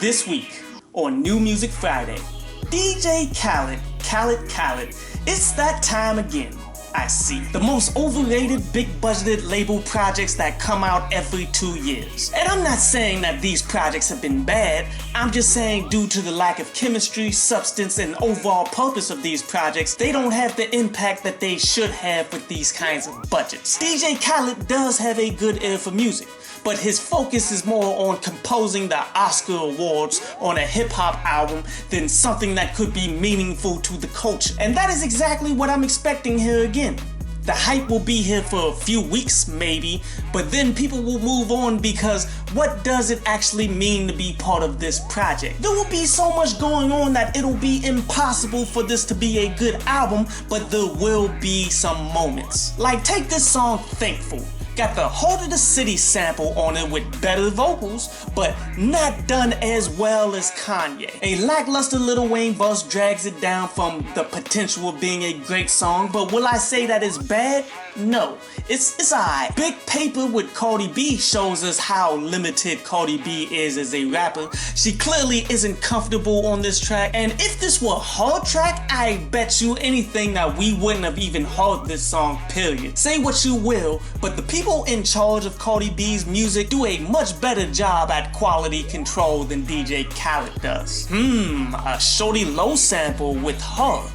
This week on New Music Friday, DJ Khaled, it's that time again. I see. The most overrated, big-budgeted label projects that come out every 2 years. And I'm not saying that these projects have been bad, I'm just saying due to the lack of chemistry, substance, and overall purpose of these projects, they don't have the impact that they should have with these kinds of budgets. DJ Khaled does have a good ear for music, but his focus is more on composing the Oscar awards on a hip-hop album than something that could be meaningful to the culture. And that is exactly what I'm expecting here again. The hype will be here for a few weeks maybe, but then people will move on because what does it actually mean to be part of this project? There will be so much going on that it'll be impossible for this to be a good album, but there will be some moments. Like take this song Thankful. Got the Heart of the City sample on it with better vocals, but not done as well as Kanye. A lackluster Lil Wayne verse drags it down from the potential of being a great song, but will I say that it's bad? No, it's alright. Big Paper with Cardi B shows us how limited Cardi B is as a rapper. She clearly isn't comfortable on this track, and if this were her track, I bet you anything that we wouldn't have even heard this song, period. Say what you will, but the people in charge of Cardi B's music do a much better job at quality control than DJ Khaled does. A Shorty Low sample with her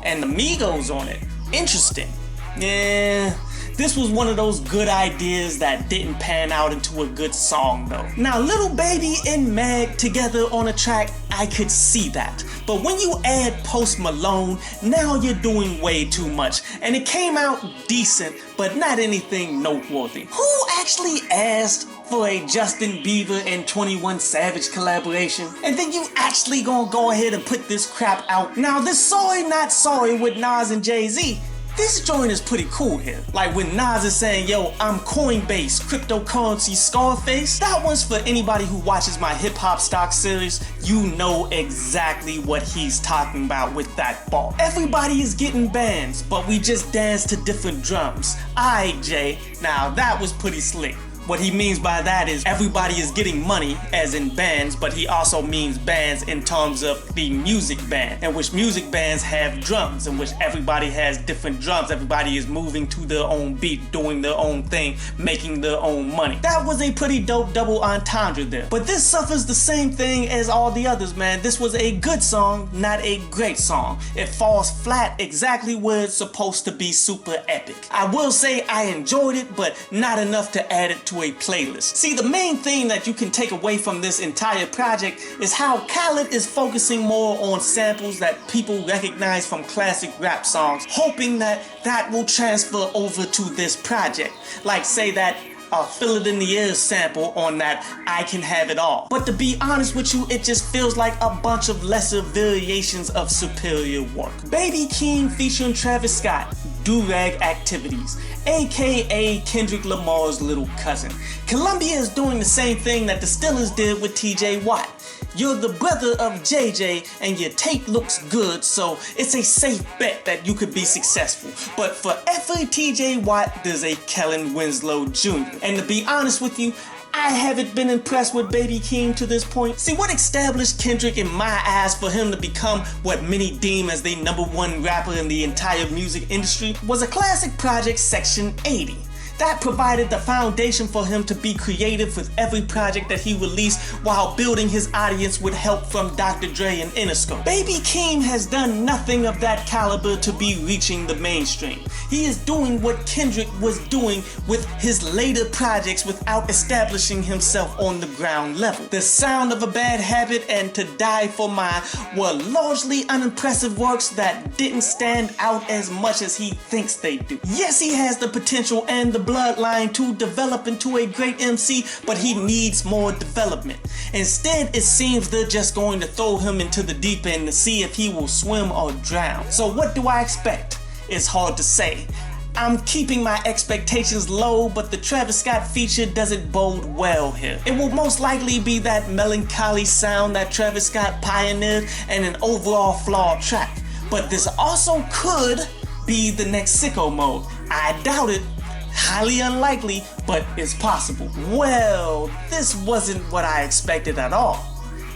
and the Migos on it. Interesting. Yeah, this was one of those good ideas that didn't pan out into a good song though. Now Lil Baby and Meg together on a track, I could see that. But when you add Post Malone, now you're doing way too much. And it came out decent, but not anything noteworthy. Who actually asked for a Justin Bieber and 21 Savage collaboration? And then you actually gonna go ahead and put this crap out. Now this Sorry Not Sorry with Nas and Jay-Z, this joint is pretty cool here. Like when Nas is saying, yo, I'm Coinbase, cryptocurrency Scarface. That one's for anybody who watches my hip hop stock series. You know exactly what he's talking about with that bar. Everybody is getting bands, but we just dance to different drums. Aight, Jay, now that was pretty slick. What he means by that is everybody is getting money, as in bands, but he also means bands in terms of the music band, in which music bands have drums, in which everybody has different drums. Everybody is moving to their own beat, doing their own thing, making their own money. That was a pretty dope double entendre there. But this suffers the same thing as all the others, man. This was a good song, not a great song. It falls flat exactly where it's supposed to be super epic. I will say I enjoyed it, but not enough to add it to a playlist. See, the main thing that you can take away from this entire project is how Khaled is focusing more on samples that people recognize from classic rap songs, hoping that that will transfer over to this project. Like say that Feel It in the Air sample on that I Can Have It All. But to be honest with you, it just feels like a bunch of lesser variations of superior work. Baby Keem featuring Travis Scott, Do-Rag Activities, aka Kendrick Lamar's little cousin. Columbia is doing the same thing that the Steelers did with TJ Watt. You're the brother of JJ and your tape looks good, so it's a safe bet that you could be successful. But for every TJ Watt, there's a Kellen Winslow Jr. And to be honest with you, I haven't been impressed with Baby Keem to this point. See, what established Kendrick in my eyes for him to become what many deem as the #1 rapper in the entire music industry was a classic project, Section 80. That provided the foundation for him to be creative with every project that he released while building his audience with help from Dr. Dre and Interscope. Baby Keem has done nothing of that caliber to be reaching the mainstream. He is doing what Kendrick was doing with his later projects without establishing himself on the ground level. The Sound of a Bad Habit and To Die For Mine were largely unimpressive works that didn't stand out as much as he thinks they do. Yes, he has the potential and the bloodline to develop into a great MC, but he needs more development. Instead, it seems they're just going to throw him into the deep end to see if he will swim or drown. So what do I expect? It's hard to say. I'm keeping my expectations low, but the Travis Scott feature doesn't bode well here. It will most likely be that melancholy sound that Travis Scott pioneered and an overall flawed track. But this also could be the next Sicko Mode. I doubt it. Highly unlikely, but it's possible. Well, this wasn't what I expected at all.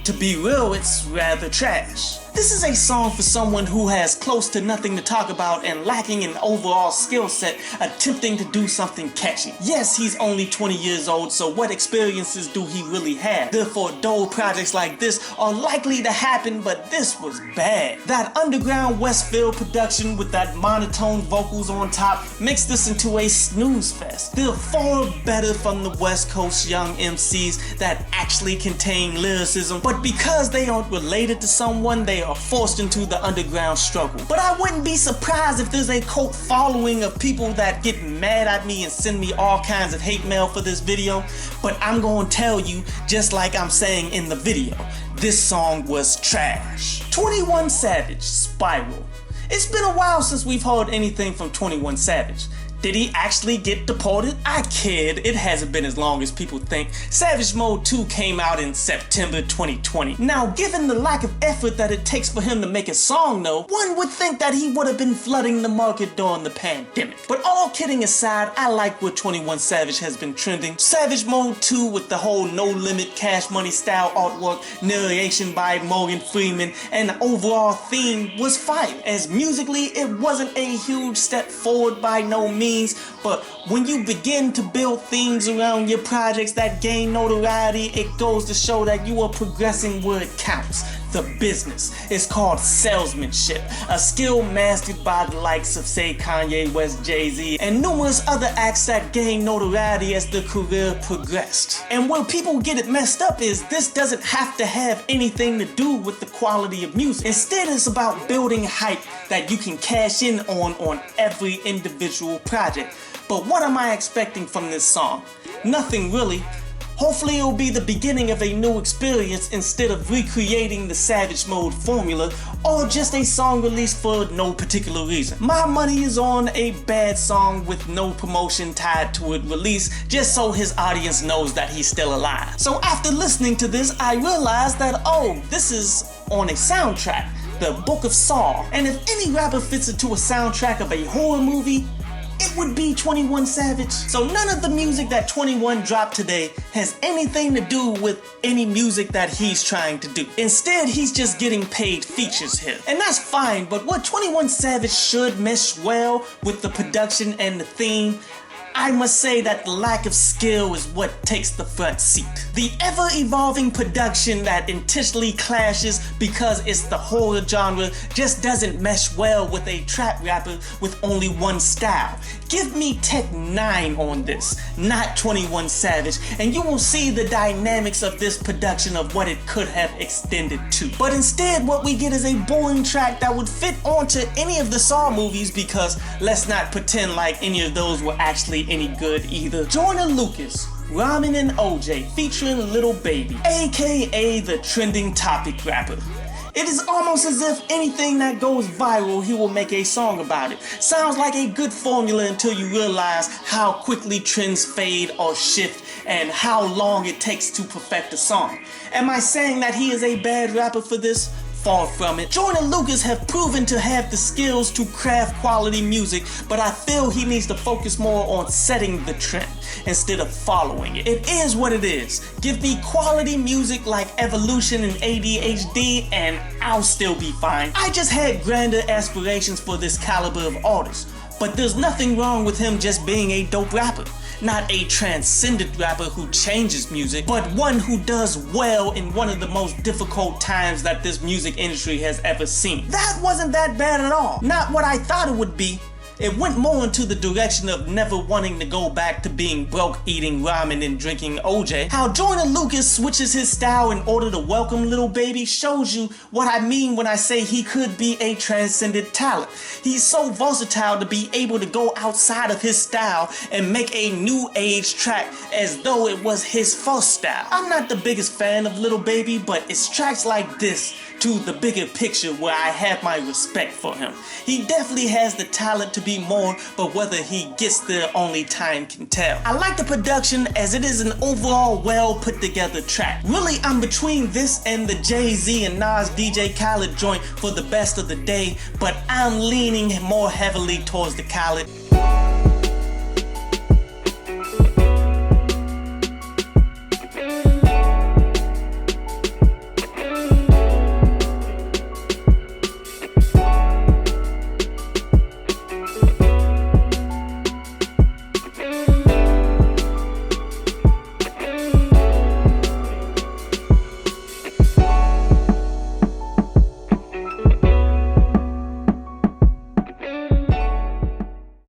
To be real, it's rather trash. This is a song for someone who has close to nothing to talk about and lacking an overall skill set attempting to do something catchy. Yes, he's only 20 years old, so what experiences do he really have? Therefore, dull projects like this are likely to happen, but this was bad. That underground Westfield production with that monotone vocals on top makes this into a snooze fest. They're far better from the West Coast young MCs that actually contain lyricism, but because they aren't related to someone, they are forced into the underground struggle. But I wouldn't be surprised if there's a cult following of people that get mad at me and send me all kinds of hate mail for this video, but I'm gonna tell you, just like I'm saying in the video, this song was trash. 21 Savage, Spiral. It's been a while since we've heard anything from 21 Savage. Did he actually get deported? I kid, it hasn't been as long as people think. Savage Mode 2 came out in September 2020. Now, given the lack of effort that it takes for him to make a song though, one would think that he would have been flooding the market during the pandemic. But all kidding aside, I like where 21 Savage has been trending. Savage Mode 2 with the whole No Limit Cash Money style artwork, narration by Morgan Freeman, and the overall theme was fire. As musically, it wasn't a huge step forward by no means, but when you begin to build themes around your projects that gain notoriety, it goes to show that you are progressing where it counts. The business. It's called salesmanship, a skill mastered by the likes of, say, Kanye West, Jay-Z, and numerous other acts that gain notoriety as their career progressed. And where people get it messed up is this doesn't have to have anything to do with the quality of music. Instead, it's about building hype that you can cash in on every individual project. But what am I expecting from this song? Nothing really. Hopefully it'll be the beginning of a new experience instead of recreating the Savage Mode formula or just a song released for no particular reason. My money is on a bad song with no promotion tied to it release just so his audience knows that he's still alive. So after listening to this, I realized that, oh, this is on a soundtrack, the Book of Saw. And if any rapper fits into a soundtrack of a horror movie, it would be 21 Savage. So none of the music that 21 dropped today has anything to do with any music that he's trying to do. Instead, he's just getting paid features here. And that's fine, but what 21 Savage should mesh well with the production and the theme, I must say that the lack of skill is what takes the front seat. The ever-evolving production that intentionally clashes because it's the horror genre just doesn't mesh well with a trap rapper with only one style. Give me Tech 9 on this, not 21 Savage, and you will see the dynamics of this production of what it could have extended to. But instead, what we get is a boring track that would fit onto any of the Saw movies, because let's not pretend like any of those were actually any good either. Joyner Lucas, Ramen and OJ featuring Lil Baby, aka the trending topic rapper. It is almost as if anything that goes viral, he will make a song about it. Sounds like a good formula until you realize how quickly trends fade or shift and how long it takes to perfect a song. Am I saying that he is a bad rapper for this? Far from it. Joyner Lucas have proven to have the skills to craft quality music, but I feel he needs to focus more on setting the trend instead of following it. It is what it is. Give me quality music like Evolution and ADHD and I'll still be fine. I just had grander aspirations for this caliber of artist, but there's nothing wrong with him just being a dope rapper. Not a transcendent rapper who changes music, but one who does well in one of the most difficult times that this music industry has ever seen. That wasn't that bad at all. Not what I thought it would be. It went more into the direction of never wanting to go back to being broke, eating ramen and drinking OJ. How Joyner Lucas switches his style in order to welcome Lil Baby shows you what I mean when I say he could be a transcendent talent. He's so versatile to be able to go outside of his style and make a new age track as though it was his first style. I'm not the biggest fan of Lil Baby, but it's tracks like this to the bigger picture where I have my respect for him. He definitely has the talent to be more, but whether he gets there only time can tell. I like the production as it is an overall well put together track. Really, I'm between this and the Jay-Z and Nas DJ Khaled joint for the best of the day, but I'm leaning more heavily towards the Khaled.